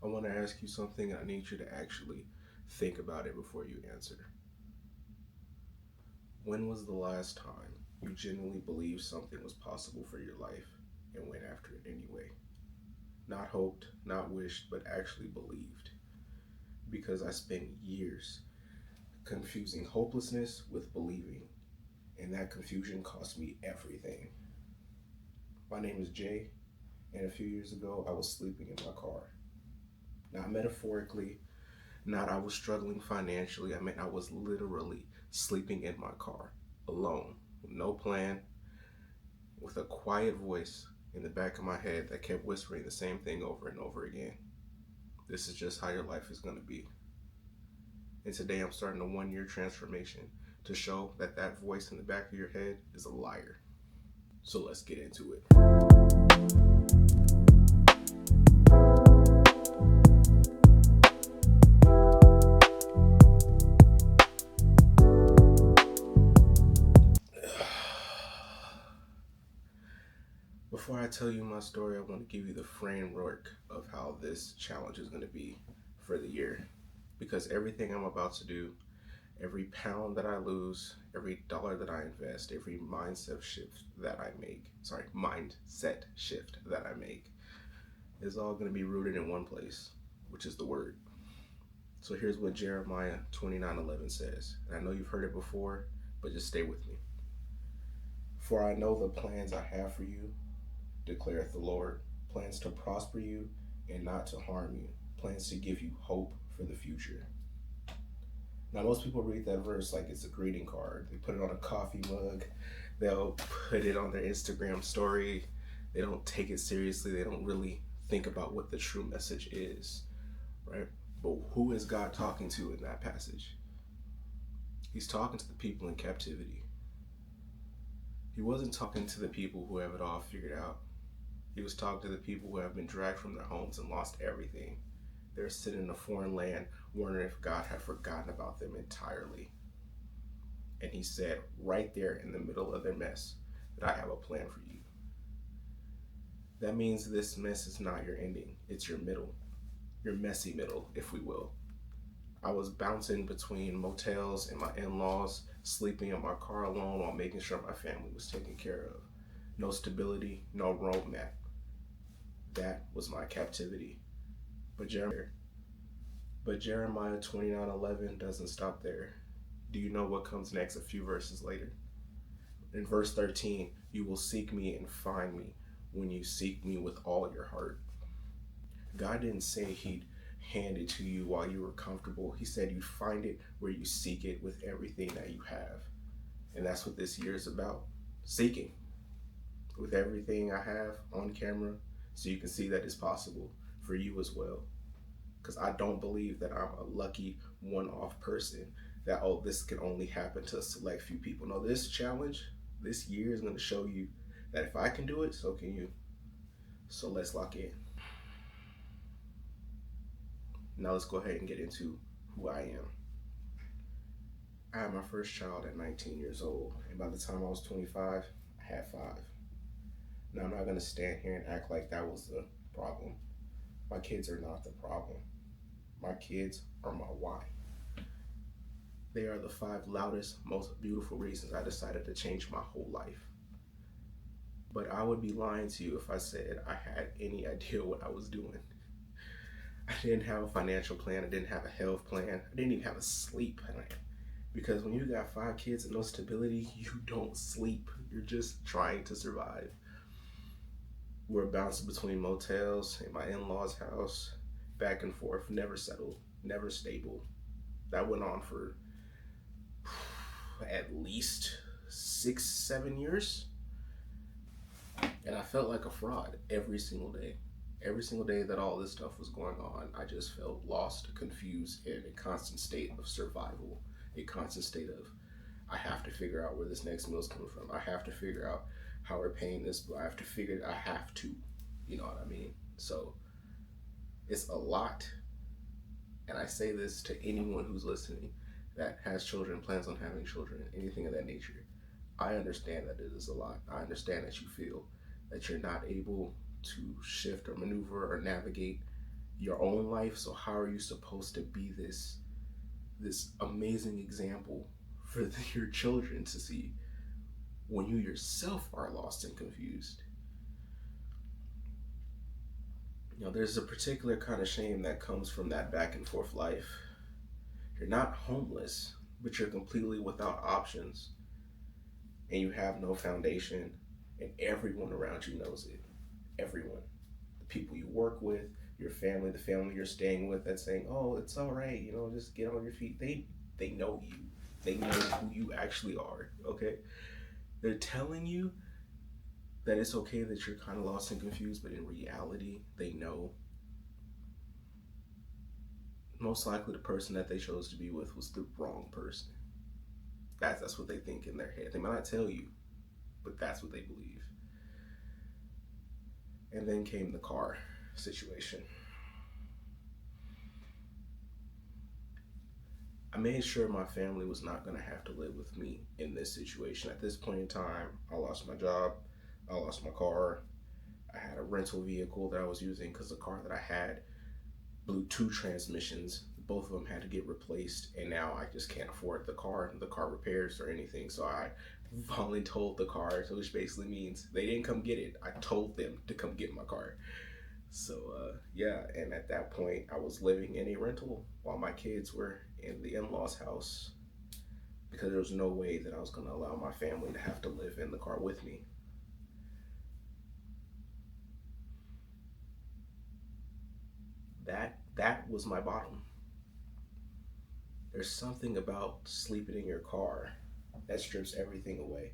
I want to ask you something, and I need you to actually think about it before you answer. When was the last time you genuinely believed something was possible for your life and went after it anyway? Not hoped, not wished, but actually believed. Because I spent years confusing hopelessness with believing, and that confusion cost me everything. My name is Jay, and a few years ago I was sleeping in my car. Not metaphorically, not I was struggling financially. I mean, I was literally sleeping in my car, alone, with no plan, with a quiet voice in the back of my head that kept whispering the same thing over and over again. This is just how your life is going to be. And today I'm starting a 1 year transformation to show that that voice in the back of your head is a liar. So let's get into it. Before I tell you my story, I want to give you the framework of how this challenge is going to be for the year. Because everything I'm about to do, every pound that I lose, every dollar that I invest, every mindset shift that I make, is all going to be rooted in one place, which is the Word. So here's what Jeremiah 29:11 says. And I know you've heard it before, but just stay with me. For I know the plans I have for you, declareth the Lord, plans to prosper you and not to harm you, plans to give you hope for the future. Now, most people read that verse like it's a greeting card. They put it on a coffee mug, they'll put it on their Instagram story. They don't take it seriously. They don't really think about what the true message is, right? But who is God talking to in that passage? He's talking to the people in captivity. He wasn't talking to the people who have it all figured out. He was talking to the people who have been dragged from their homes and lost everything. They're sitting in a foreign land wondering if God had forgotten about them entirely. And he said, right there in the middle of their mess, that I have a plan for you. That means this mess is not your ending. It's your middle. Your messy middle, if we will. I was bouncing between motels and my in-laws, sleeping in my car alone while making sure my family was taken care of. No stability, no roadmap. That was my captivity. But Jeremiah 29:11 doesn't stop there. Do you know what comes next a few verses later? In verse 13, you will seek me and find me when you seek me with all your heart. God didn't say he'd hand it to you while you were comfortable. He said you'd find it where you seek it with everything that you have. And that's what this year is about. Seeking. With everything I have on camera, so you can see that it's possible for you as well. Because I don't believe that I'm a lucky one-off person that, oh, this can only happen to a select few people. No, this challenge, this year is going to show you that if I can do it, so can you. So let's lock in. Now let's go ahead and get into who I am. I had my first child at 19 years old, and by the time I was 25, I had 5. Now I'm not going to stand here and act like that was the problem. My kids are not the problem. My kids are my why. They are the 5 loudest, most beautiful reasons I decided to change my whole life. But I would be lying to you if I said I had any idea what I was doing. I didn't have a financial plan. I didn't have a health plan. I didn't even have a sleep plan. Because when you got 5 kids and no stability, you don't sleep. You're just trying to survive. We're bouncing between motels and my in-laws' house, back and forth, never settled, never stable. That went on for at least 6-7 years. And I felt like a fraud every single day. Every single day that all this stuff was going on, I just felt lost, confused, in a constant state of survival, a constant state of, I have to figure out where this next meal is coming from. I have to figure out how we're paying this bill. I have to, you know what I mean? So it's a lot. And I say this to anyone who's listening that has children, plans on having children, anything of that nature. I understand that it is a lot. I understand that you feel that you're not able to shift or maneuver or navigate your own life. So how are you supposed to be this amazing example for your children to see when you yourself are lost and confused? There's a particular kind of shame that comes from that back and forth life. You're not homeless, but you're completely without options, and you have no foundation, and everyone around you knows it. Everyone. The people you work with, your family, the family you're staying with, that's saying, oh, it's all right, just get on your feet. They know you. They know who you actually are, okay? They're telling you that it's okay that you're kind of lost and confused, but in reality, they know. Most likely the person that they chose to be with was the wrong person. That's what they think in their head. They might not tell you, but that's what they believe. And then came the car situation. I made sure my family was not going to have to live with me in this situation. At this point in time, I lost my job, I lost my car, I had a rental vehicle that I was using because the car that I had blew 2 transmissions. Both of them had to get replaced, and now I just can't afford the car repairs or anything. So I voluntold the car, so which basically means they didn't come get it. I told them to come get my car. So yeah, and at that point I was living in a rental while my kids were in the in-laws house, because there was no way that I was going to allow my family to have to live in the car with me. That was my bottom. There's something about sleeping in your car that strips everything away.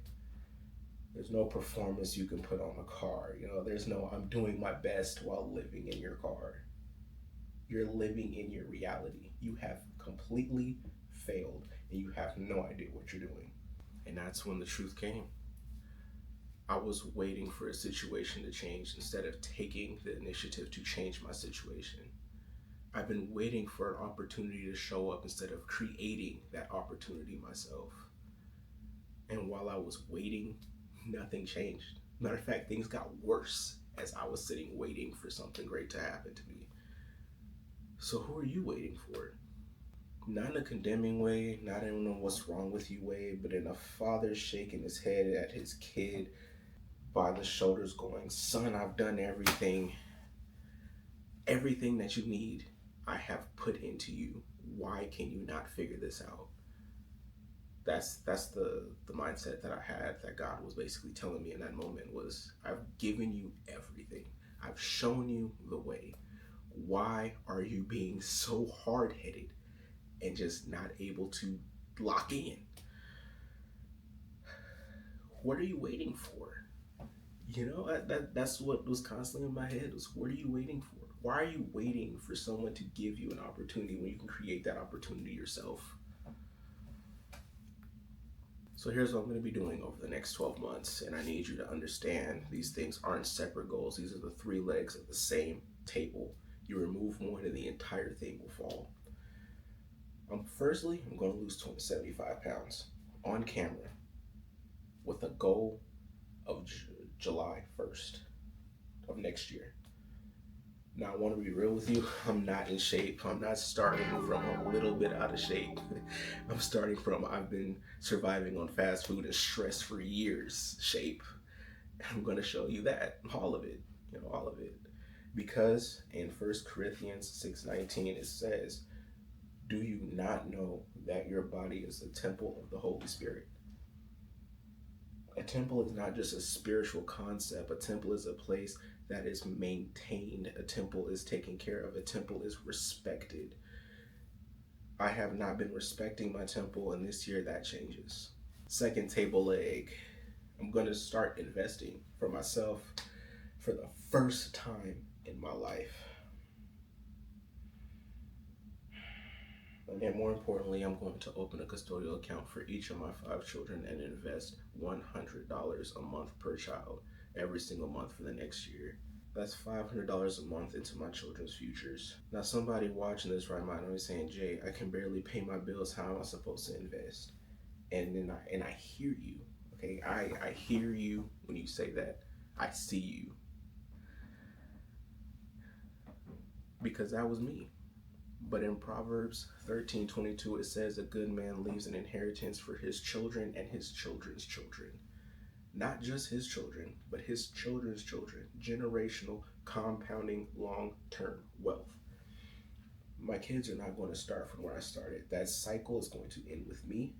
There's no performance you can put on a car. There's no I'm doing my best while living in your car. You're living in your reality. You have completely failed, and you have no idea what you're doing. And that's when the truth came. I was waiting for a situation to change instead of taking the initiative to change my situation. I've been waiting for an opportunity to show up instead of creating that opportunity myself. And while I was waiting, nothing changed. Matter of fact, things got worse as I was sitting waiting for something great to happen to me. So who are you waiting for? Not in a condemning way, not in a what's wrong with you way, but in a father shaking his head at his kid by the shoulders going, son, I've done everything that you need. I have put into you. Why can you not figure this out? That's the mindset that I had, that God was basically telling me in that moment was, I've given you everything. I've shown you the way. Why are you being so hard-headed and just not able to lock in? What are you waiting for? That's what was constantly in my head, was what are you waiting for? Why are you waiting for someone to give you an opportunity when you can create that opportunity yourself? So here's what I'm going to be doing over the next 12 months, and I need you to understand these things aren't separate goals. These are the 3 legs of the same table. You remove one and the entire thing will fall. Firstly, I'm going to lose 75 pounds on camera with a goal of July 1st of next year. Now, I want to be real with you. I'm not in shape. I'm not starting from a little bit out of shape. I'm starting from I've been surviving on fast food and stress for years shape. I'm going to show you that, all of it, all of it. Because in 1 Corinthians 6:19, it says, do you not know that your body is the temple of the Holy Spirit? A temple is not just a spiritual concept. A temple is a place that is maintained. A temple is taken care of. A temple is respected. I have not been respecting my temple, and this year that changes. Second table leg. I'm going to start investing for myself for the first time in my life. And more importantly, I'm going to open a custodial account for each of my 5 children and invest $100 a month per child every single month for the next year. That's $500 a month into my children's futures. Now, somebody watching this right now is saying, Jay, I can barely pay my bills. How am I supposed to invest? And I hear you. Okay, I hear you when you say that. I see you. because that was me. But in Proverbs 13:22, it says, a good man leaves an inheritance for his children and his children's children. Not just his children, but his children's children. Generational, compounding, long-term wealth. My kids are not going to start from where I started. That cycle is going to end with me.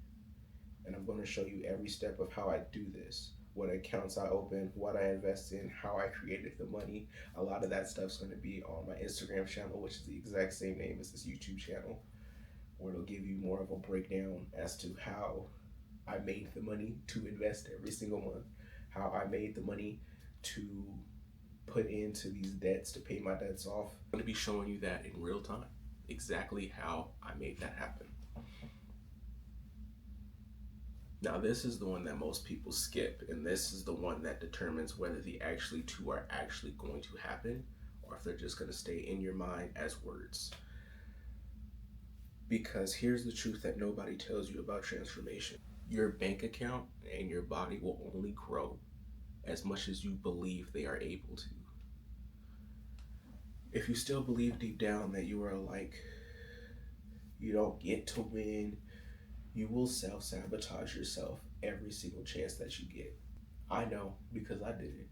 And I'm going to show you every step of how I do this. What accounts I open, what I invest in, how I created the money. A lot of that stuff's going to be on my Instagram channel, which is the exact same name as this YouTube channel, where it'll give you more of a breakdown as to how I made the money to invest every single month, how I made the money to put into these debts to pay my debts off. I'm going to be showing you that in real time, exactly how I made that happen. Now, this is the one that most people skip, and this is the one that determines whether the actually two are actually going to happen or if they're just going to stay in your mind as words. Because here's the truth that nobody tells you about transformation. Your bank account and your body will only grow as much as you believe they are able to. If you still believe deep down that you are you don't get to win, you will self-sabotage yourself every single chance that you get. I know, because I did it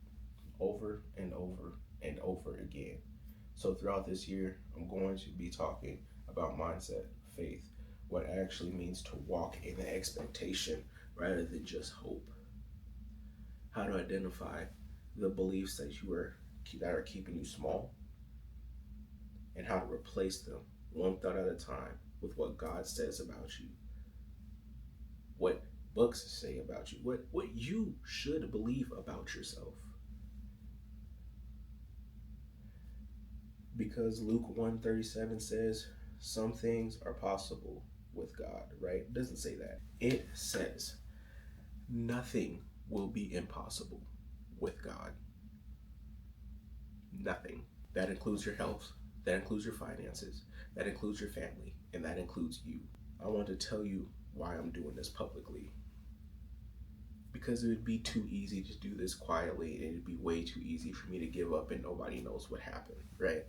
over and over and over again. So throughout this year, I'm going to be talking about mindset, faith, what it actually means to walk in the expectation rather than just hope. How to identify the beliefs that are keeping you small, and how to replace them one thought at a time with what God says about you, what books say about you, what you should believe about yourself. Because Luke 1:37 says some things are possible with God, right? It doesn't say that. It says nothing will be impossible with God. Nothing. That includes your health, that includes your finances, that includes your family, and that includes you. I want to tell you why I'm doing this publicly. Because it would be too easy to do this quietly, and it'd be way too easy for me to give up and nobody knows what happened, right?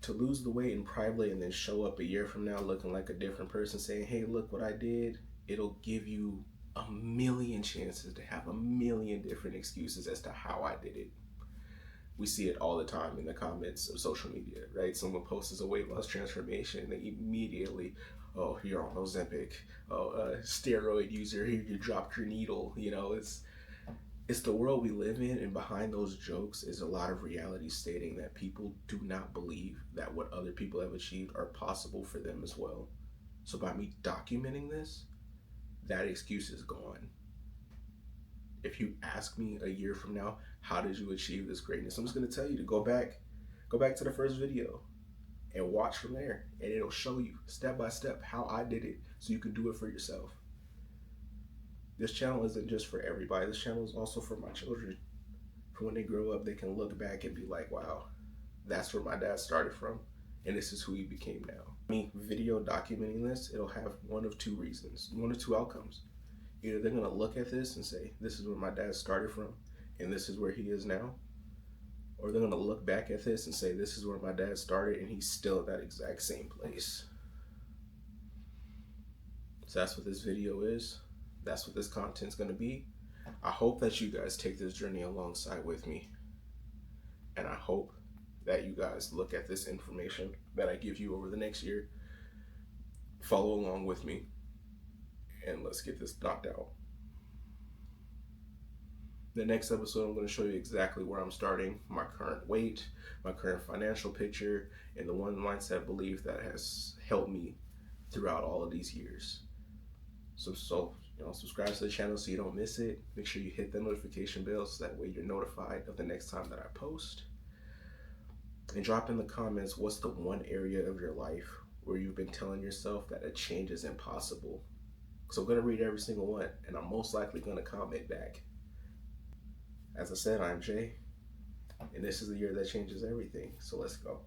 To lose the weight in privately and then show up a year from now looking like a different person saying, hey, look what I did, it'll give you a million chances to have a million different excuses as to how I did it. We see it all the time in the comments of social media, right? Someone posts a weight loss transformation and they immediately, oh, you're on Ozempic, steroid user, you dropped your needle. You know, it's the world we live in, and behind those jokes is a lot of reality stating that people do not believe that what other people have achieved are possible for them as well. So by me documenting this, that excuse is gone. If you ask me a year from now, how did you achieve this greatness? I'm just going to tell you to go back to the first video and watch from there, and it'll show you step by step how I did it so you can do it for yourself. This channel isn't just for everybody. This channel is also for my children. For when they grow up, they can look back and be like, wow, that's where my dad started from, and this is who he became now. Me video documenting this, it'll have one of two outcomes. Either they're going to look at this and say, this is where my dad started from, and this is where he is now. Or they're going to look back at this and say, this is where my dad started, and he's still at that exact same place. So that's what this video is. That's what this content's going to be. I hope that you guys take this journey alongside with me. And I hope that you guys look at this information that I give you over the next year. Follow along with me. And let's get this knocked out. The next episode, I'm going to show you exactly where I'm starting, my current weight, my current financial picture, and the one mindset belief that has helped me throughout all of these years. So subscribe to the channel so you don't miss it. Make sure you hit the notification bell so that way you're notified of the next time that I post. And drop in the comments, what's the one area of your life where you've been telling yourself that a change is impossible? So I'm going to read every single one, and I'm most likely going to comment back. As I said, I'm Jay, and this is the year that changes everything. So let's go.